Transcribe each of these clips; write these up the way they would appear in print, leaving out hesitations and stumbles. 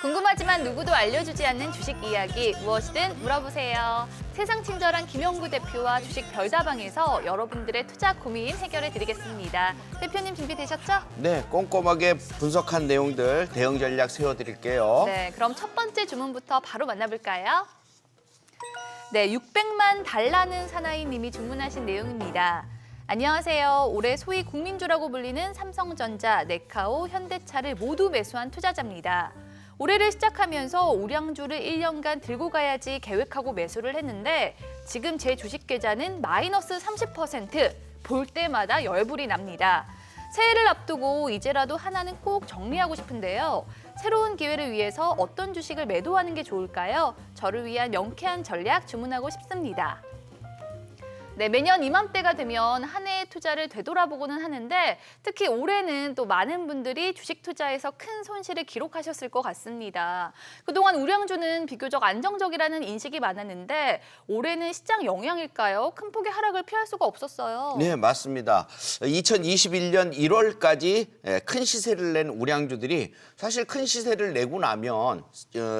궁금하지만 누구도 알려주지 않는 주식 이야기 무엇이든 물어보세요. 세상 친절한 김영구 대표와 주식 별다방에서 여러분들의 투자 고민 해결해 드리겠습니다. 대표님 준비되셨죠? 네, 꼼꼼하게 분석한 내용들 대응 전략 세워드릴게요. 네, 그럼 첫 번째 주문부터 바로 만나볼까요? 네, 600만 달라는 사나이님이 주문하신 내용입니다. 안녕하세요. 올해 소위 국민주라고 불리는 삼성전자, 네카오, 현대차를 모두 매수한 투자자입니다. 올해를 시작하면서 우량주를 1년간 들고 가야지 계획하고 매수를 했는데 지금 제 주식 계좌는 마이너스 30%, 볼 때마다 열불이 납니다. 새해를 앞두고 이제라도 하나는 꼭 정리하고 싶은데요. 새로운 기회를 위해서 어떤 주식을 매도하는 게 좋을까요? 저를 위한 명쾌한 전략 주문하고 싶습니다. 네, 매년 이맘때가 되면 한 해의 투자를 되돌아보고는 하는데 특히 올해는 또 많은 분들이 주식 투자에서 큰 손실을 기록하셨을 것 같습니다. 그동안 우량주는 비교적 안정적이라는 인식이 많았는데 올해는 시장 영향일까요? 큰 폭의 하락을 피할 수가 없었어요. 네, 맞습니다. 2021년 1월까지 큰 시세를 낸 우량주들이 사실 큰 시세를 내고 나면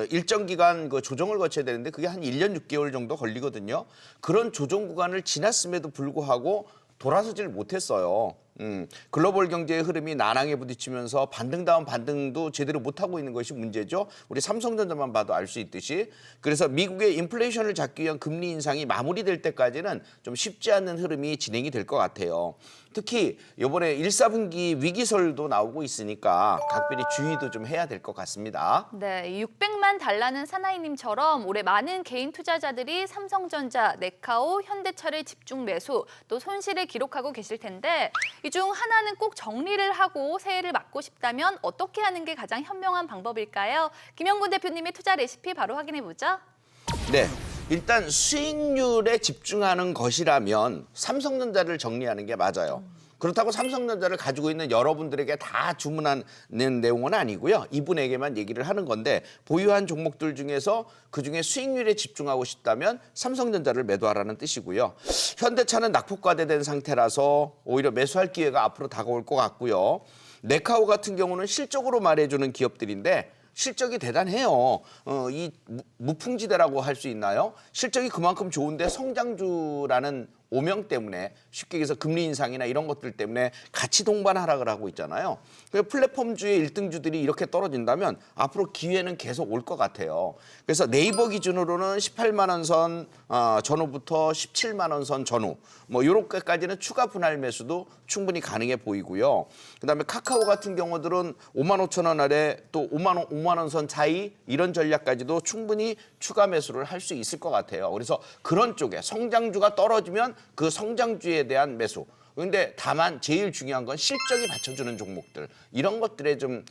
일정 기간 그 조정을 거쳐야 되는데 그게 한 1년 6개월 정도 걸리거든요. 그런 조정 구간을 지났음에도 불구하고 돌아서질 못했어요. 글로벌 경제의 흐름이 난항에 부딪히면서 반등 다음 반등도 제대로 못하고 있는 것이 문제죠. 우리 삼성전자만 봐도 알 수 있듯이. 그래서 미국의 인플레이션을 잡기 위한 금리 인상이 마무리될 때까지는 좀 쉽지 않은 흐름이 진행이 될 것 같아요. 특히 이번에 1, 4분기 위기설도 나오고 있으니까 각별히 주의도 좀 해야 될 것 같습니다. 네, 600만 달라는 사나이님처럼 올해 많은 개인 투자자들이 삼성전자, 네카오, 현대차를 집중 매수, 또 손실을 기록하고 계실 텐데 이 중 하나는 꼭 정리를 하고 새해를 맞고 싶다면 어떻게 하는 게 가장 현명한 방법일까요? 김영구 대표님의 투자 레시피 바로 확인해 보죠. 네. 일단 수익률에 집중하는 것이라면 삼성전자를 정리하는 게 맞아요. 그렇다고 삼성전자를 가지고 있는 여러분들에게 다 주문하는 내용은 아니고요. 이분에게만 얘기를 하는 건데 보유한 종목들 중에서 그중에 수익률에 집중하고 싶다면 삼성전자를 매도하라는 뜻이고요. 현대차는 낙폭과대된 상태라서 오히려 매수할 기회가 앞으로 다가올 것 같고요. 네카오 같은 경우는 실적으로 말해주는 기업들인데 실적이 대단해요. 이 무풍지대라고 할 수 있나요? 실적이 그만큼 좋은데 성장주라는 오명 때문에 쉽게 얘기해서 금리 인상이나 이런 것들 때문에 같이 동반 하락을 하고 있잖아요. 플랫폼주의 1등주들이 이렇게 떨어진다면 앞으로 기회는 계속 올 것 같아요. 그래서 네이버 기준으로는 18만 원 선 전후부터 17만 원 선 전후 뭐 이렇게까지는 추가 분할 매수도 충분히 가능해 보이고요. 그다음에 카카오 같은 경우들은 5만 5천 원 아래 또 5만 원 선 차이 이런 전략까지도 충분히 추가 매수를 할 수 있을 것 같아요. 그래서 그런 쪽에 성장주가 떨어지면 그 성장주에 대한 매수. 그런데 다만 제일 중요한 건 실적이 받쳐주는 종목들. 이런 것들에 좀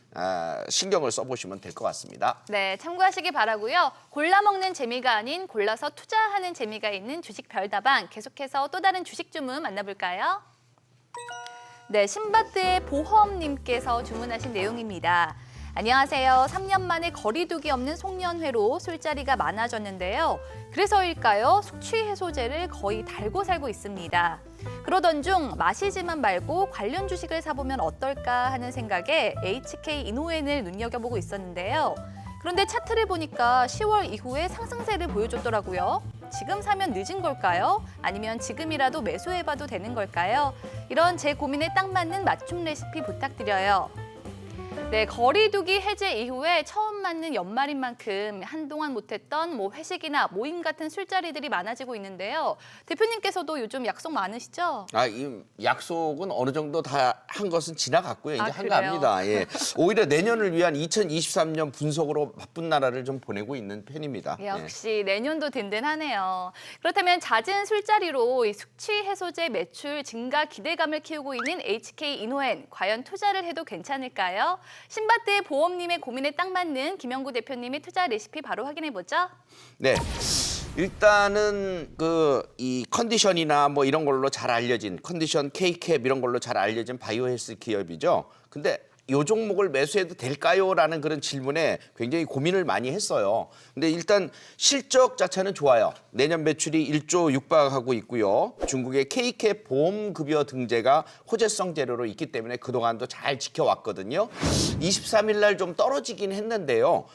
신경을 써보시면 될 것 같습니다. 네, 참고하시기 바라고요. 골라 먹는 재미가 아닌 골라서 투자하는 재미가 있는 주식 별다방. 계속해서 또 다른 주식 주문 만나볼까요? 네, 신바트의 보험님께서 주문하신 내용입니다. 안녕하세요. 3년 만에 거리두기 없는 송년회로 술자리가 많아졌는데요. 그래서일까요? 숙취 해소제를 거의 달고 살고 있습니다. 그러던 중 마시지만 말고 관련 주식을 사보면 어떨까 하는 생각에 HK 이노엔을 눈여겨보고 있었는데요. 그런데 차트를 보니까 10월 이후에 상승세를 보여줬더라고요. 지금 사면 늦은 걸까요? 아니면 지금이라도 매수해봐도 되는 걸까요? 이런 제 고민에 딱 맞는 맞춤 레시피 부탁드려요. 네, 거리두기 해제 이후에 처음 맞는 연말인 만큼 한동안 못했던 회식이나 모임 같은 술자리들이 많아지고 있는데요. 대표님께서도 요즘 약속 많으시죠? 이 약속은 어느 정도 다 한 것은 지나갔고요. 이제 그래요? 한가합니다. 예. 오히려 내년을 위한 2023년 분석으로 바쁜 나라를 좀 보내고 있는 편입니다. 역시 내년도 든든하네요. 그렇다면 잦은 술자리로 이 숙취 해소제 매출 증가 기대감을 키우고 있는 HK 이노엔 과연 투자를 해도 괜찮을까요? 신바트의 보험님의 고민에 딱 맞는 김영구 대표님의 투자 레시피 바로 확인해 보죠. 네. 일단은 이 컨디션이나 뭐 이런 걸로 잘 알려진 컨디션 K캡 이런 걸로 잘 알려진 바이오헬스 기업이죠. 근데 이 종목을 매수해도 될까요? 라는 그런 질문에 굉장히 고민을 많이 했어요. 근데 일단 실적 자체는 좋아요. 내년 매출이 1조 육박하고 있고요. 중국의 K캡 보험급여 등재가 호재성 재료로 있기 때문에 그동안도 잘 지켜왔거든요. 23일 날 좀 떨어지긴 했는데요.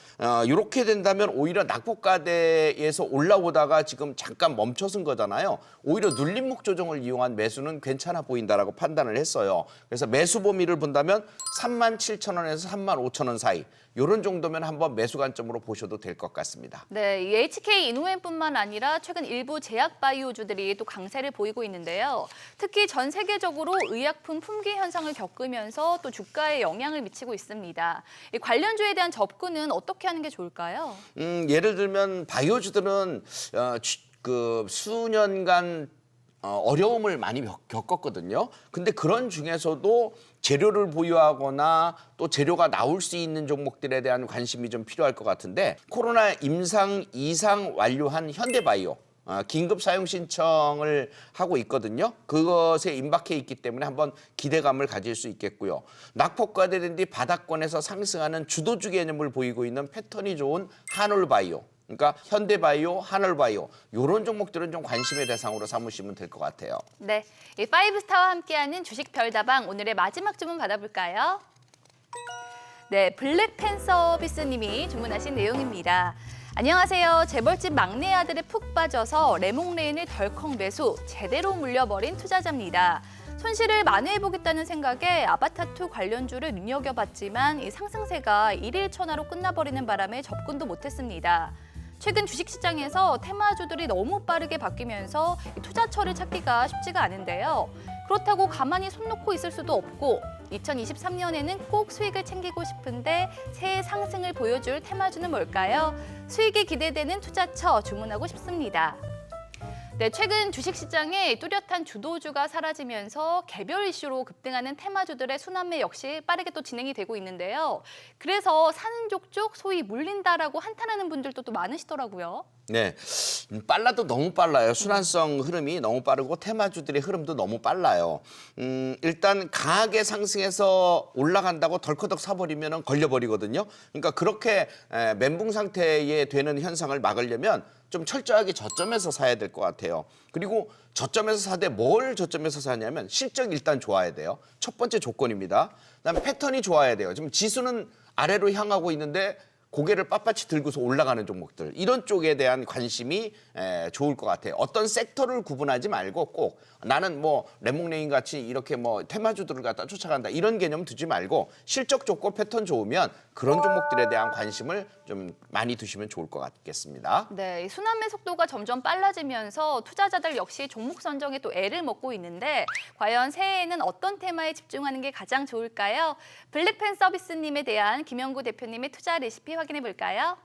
이렇게 된다면 오히려 낙폭과대에서 올라오다가 지금 잠깐 멈춰선 거잖아요. 오히려 눌림목 조정을 이용한 매수는 괜찮아 보인다라고 판단을 했어요. 그래서 매수 범위를 본다면 37,000원에서 35,000원 사이 이런 정도면 한번 매수 관점으로 보셔도 될 것 같습니다. 네, 이 HK 이노엔뿐만 아니라 최근 일부 제약 바이오주들이 또 강세를 보이고 있는데요. 특히 전 세계적으로 의약품 품귀 현상을 겪으면서 또 주가에 영향을 미치고 있습니다. 이 관련주에 대한 접근은 어떻게 하는 게 좋을까요? 예를 들면 바이오주들은 수년간 어려움을 많이 겪었거든요. 근데 그런 중에서도 재료를 보유하거나 또 재료가 나올 수 있는 종목들에 대한 관심이 좀 필요할 것 같은데 코로나 임상 이상 완료한 현대바이오 긴급 사용 신청을 하고 있거든요. 그것에 임박해 있기 때문에 한번 기대감을 가질 수 있겠고요. 낙폭과대된 뒤 바닥권에서 상승하는 주도주 개념을 보이고 있는 패턴이 좋은 한올바이오. 그러니까 현대바이오, 한올바이오 이런 종목들은 좀 관심의 대상으로 삼으시면 될 것 같아요. 네, 이 파이브스타와 함께하는 주식 별다방 오늘의 마지막 주문 받아볼까요? 네, 블랙팬 서비스님이 주문하신 내용입니다. 안녕하세요. 재벌집 막내 아들에 푹 빠져서 레몽레인을 덜컥 매수, 제대로 물려버린 투자자입니다. 손실을 만회해보겠다는 생각에 아바타2 관련주를 눈여겨봤지만 이 상승세가 일일천하로 끝나버리는 바람에 접근도 못했습니다. 최근 주식시장에서 테마주들이 너무 빠르게 바뀌면서 투자처를 찾기가 쉽지가 않은데요. 그렇다고 가만히 손 놓고 있을 수도 없고 2023년에는 꼭 수익을 챙기고 싶은데 새해 상승을 보여줄 테마주는 뭘까요? 수익이 기대되는 투자처 주문하고 싶습니다. 네, 최근 주식시장에 뚜렷한 주도주가 사라지면서 개별 이슈로 급등하는 테마주들의 순환매 역시 빠르게 또 진행이 되고 있는데요. 그래서 사는 족족 소위 물린다라고 한탄하는 분들도 또 많으시더라고요. 네, 빨라도 너무 빨라요. 순환성 흐름이 너무 빠르고 테마주들의 흐름도 너무 빨라요. 일단 강하게 상승해서 올라간다고 덜커덕 사버리면 걸려버리거든요. 그러니까 그렇게 멘붕 상태에 되는 현상을 막으려면 좀 철저하게 저점에서 사야 될 것 같아요. 그리고 저점에서 사되 뭘 저점에서 사냐면 실적이 일단 좋아야 돼요. 첫 번째 조건입니다. 그다음에 패턴이 좋아야 돼요. 지금 지수는 아래로 향하고 있는데 고개를 빳빳이 들고서 올라가는 종목들 이런 쪽에 대한 관심이 좋을 것 같아요. 어떤 섹터를 구분하지 말고 꼭 나는 뭐 레몽레인 같이 이렇게 뭐 테마주들을 갖다 쫓아간다 이런 개념 두지 말고 실적 좋고 패턴 좋으면 그런 종목들에 대한 관심을 좀 많이 두시면 좋을 것 같겠습니다. 네, 순환매 속도가 점점 빨라지면서 투자자들 역시 종목 선정에 또 애를 먹고 있는데 과연 새해에는 어떤 테마에 집중하는 게 가장 좋을까요? 블랙팬 서비스님에 대한 김영구 대표님의 투자 레시피 확인해 볼까요?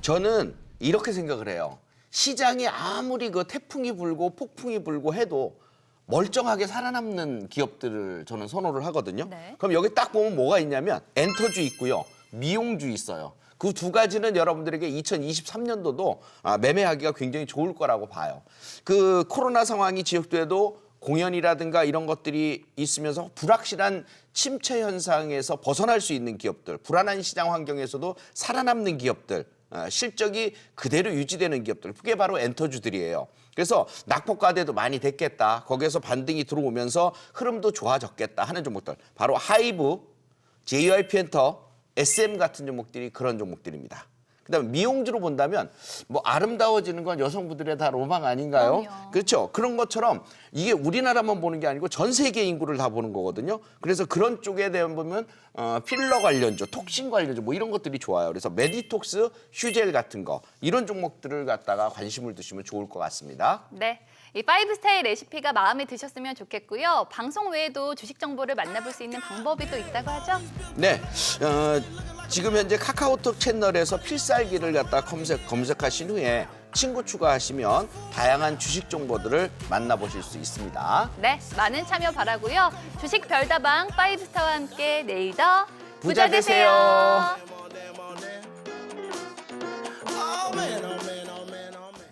저는 이렇게 생각을 해요. 시장이 아무리 그 태풍이 불고 폭풍이 불고 해도 멀쩡하게 살아남는 기업들을 저는 선호를 하거든요. 네. 그럼 여기 딱 보면 뭐가 있냐면 엔터주 있고요. 미용주 있어요. 그 두 가지는 여러분들에게 2023년도도 매매하기가 굉장히 좋을 거라고 봐요. 그 코로나 상황이 지속돼도 공연이라든가 이런 것들이 있으면서 불확실한 침체 현상에서 벗어날 수 있는 기업들, 불안한 시장 환경에서도 살아남는 기업들, 실적이 그대로 유지되는 기업들, 그게 바로 엔터주들이에요. 그래서 낙폭과대도 많이 됐겠다. 거기에서 반등이 들어오면서 흐름도 좋아졌겠다 하는 종목들. 바로 하이브, JYP엔터, SM 같은 종목들이 그런 종목들입니다. 그다음에 미용주로 본다면 뭐 아름다워지는 건 여성분들의 다 로망 아닌가요? 그럼요. 그렇죠. 그런 것처럼 이게 우리나라만 보는 게 아니고 전 세계 인구를 다 보는 거거든요. 그래서 그런 쪽에 대한 보면 필러 관련주, 톡신 관련주 뭐 이런 것들이 좋아요. 그래서 메디톡스, 휴젤 같은 거 이런 종목들을 갖다가 관심을 두시면 좋을 것 같습니다. 네, 이 파이브스타의 레시피가 마음에 드셨으면 좋겠고요. 방송 외에도 주식 정보를 만나볼 수 있는 방법이 또 있다고 하죠? 네, 지금 현재 카카오톡 채널에서 필살기를 갖다 검색하신 후에 친구 추가하시면 다양한 주식 정보들을 만나보실 수 있습니다. 네, 많은 참여 바라고요. 주식 별다방 파이브스타와 함께 내일 더 부자 되세요.